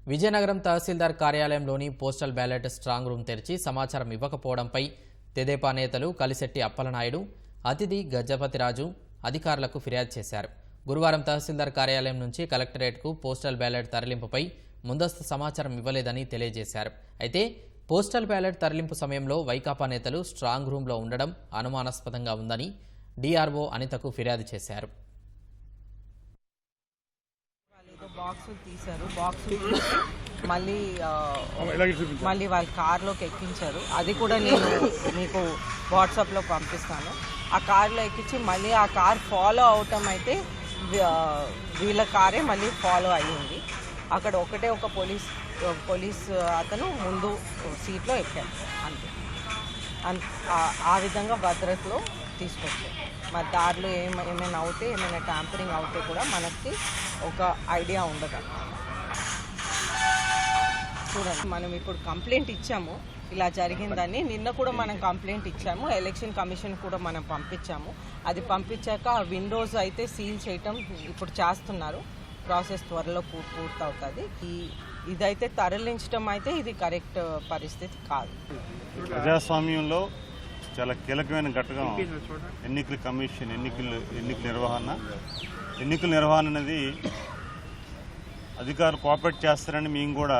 విజయనగరం తహసీల్దార్ కార్యాలయంలోని postal ballot strong room తెరిచి సమాచారం ఇవ్వకపోవడంపై తెదేపా నేతలు కలిశెట్టి అప్పలనాయుడు, అతిథి గజపతిరాజు అధికారులకు ఫిర్యాదు చేశారు. గురువారం తహసీల్దార్ కార్యాలయం నుంచి కలెక్టరేట్కు పోస్టల్ బ్యాలెట్ తరలింపుపై ముందస్తు సమాచారం ఇవ్వలేదని తెలియజేశారు. అయితే పోస్టల్ బ్యాలెట్ తరలింపు సమయంలో వైకాపా నేతలు స్ట్రాంగ్ రూమ్లో ఉండడం అనుమానాస్పదంగా ఉందని డిఆర్ఓ అనితకు ఫిర్యాదు చేశారు. బాక్సులు తీశారు, బాక్సులు మళ్ళీ వాళ్ళ కార్లోకి ఎక్కించారు. అది కూడా నేను మీకు వాట్సాప్లో పంపిస్తాను. ఆ కార్లో ఎక్కించి మళ్ళీ ఆ కార్ ఫాలో అవటం అయితే వీళ్ళ కారే మళ్ళీ ఫాలో అయ్యింది. అక్కడ ఒక పోలీస్ అతను ముందు సీట్లో ఎక్కాడు, అంతే. ఆ విధంగా భద్రతలో తీసుకొచ్చారు. మరి దారిలో ఏమైనా అవుతే, ఏమైనా ట్యాంపరింగ్ అవుతే కూడా మనకి ఒక ఐడియా ఉండదు. చూడండి, మనం ఇప్పుడు కంప్లైంట్ ఇచ్చాము, ఇలా జరిగిందని. నిన్న కూడా మనం కంప్లైంట్ ఇచ్చాము, ఎలక్షన్ కమిషన్ కూడా మనం పంపించాము. అది పంపించాక ఆ విండోస్ అయితే సీల్ చేయటం ఇప్పుడు చేస్తున్నారు. ప్రాసెస్ త్వరలో పూర్తవుతుంది. ఇదైతే తరలించడం అయితే ఇది కరెక్ట్ పరిస్థితి కాదు. ప్రజాస్వామ్యంలో చాలా కీలకమైన ఘట్టం ఎన్నికల కమిషన్, ఎన్నికల నిర్వహణ అనేది అధికారులు కోఆపరేట్ చేస్తారని మేము కూడా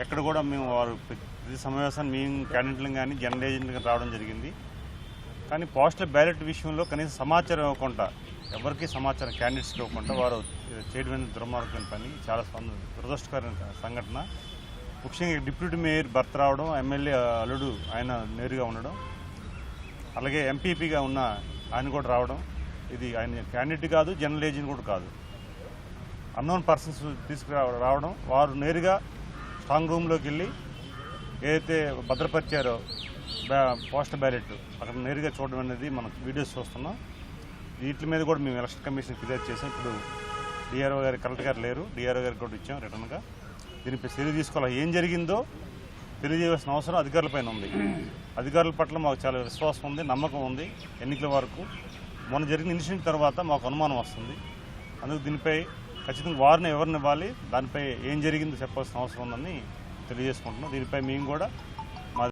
ఎక్కడ కూడా మేము వారు ప్రతి సమావేశాన్ని మేము క్యాండిడేట్లను కానీ జనరల్ ఏజెంట్గా రావడం జరిగింది. కానీ పోస్టల్ బ్యాలెట్ విషయంలో కనీసం సమాచారం ఇవ్వకుండా, ఎవరికి సమాచారం క్యాండిడేట్స్కి ఇవ్వకుండా వారు చేయడం దుర్మార్గమైన పని, చాలా దురదృష్టకరమైన సంఘటన. ముఖ్యంగా డిప్యూటీ మేయర్ భర్త రావడం, ఎమ్మెల్యే అల్లుడు ఆయన నేరుగా ఉండడం, అలాగే ఎంపీపీగా ఉన్న ఆయన కూడా రావడం, ఇది ఆయన క్యాండిడేట్ కాదు, జనరల్ ఏజెంట్ కూడా కాదు, అన్నోన్ పర్సన్స్ తీసుకురావడం. వారు నేరుగా స్ట్రాంగ్ రూమ్లోకి వెళ్ళి ఏదైతే భద్రపరిచారో పోస్టల్ బ్యాలెట్ అక్కడ నేరుగా చూడడం అనేది మనం వీడియోస్ చూస్తున్నాం. వీటి మీద కూడా మేము ఎలక్షన్ కమిషన్ ఫిర్యాదు చేసాం. ఇప్పుడు డిఆర్ఓ గారు, కలెక్టర్ గారు లేరు, డిఆర్ఓ గారికి కూడా ఇచ్చాం రిటర్న్గా. దీనిపై చర్య తీసుకోవాలి. ఏం జరిగిందో తెలియజేయాల్సిన అవసరం అధికారుల పైన ఉంది. అధికారుల పట్ల మాకు చాలా విశ్వాసం ఉంది, నమ్మకం ఉంది. ఎన్నికల వరకు మొన్న జరిగిన ఇన్సిడెంట్ తర్వాత మాకు అనుమానం వస్తుంది. అందుకు దీనిపై ఖచ్చితంగా వారిని ఎవరిని ఇవ్వాలి, దానిపై ఏం జరిగిందో చెప్పాల్సిన అవసరం ఉందని తెలియజేసుకుంటున్నాం. దీనిపై మేము కూడా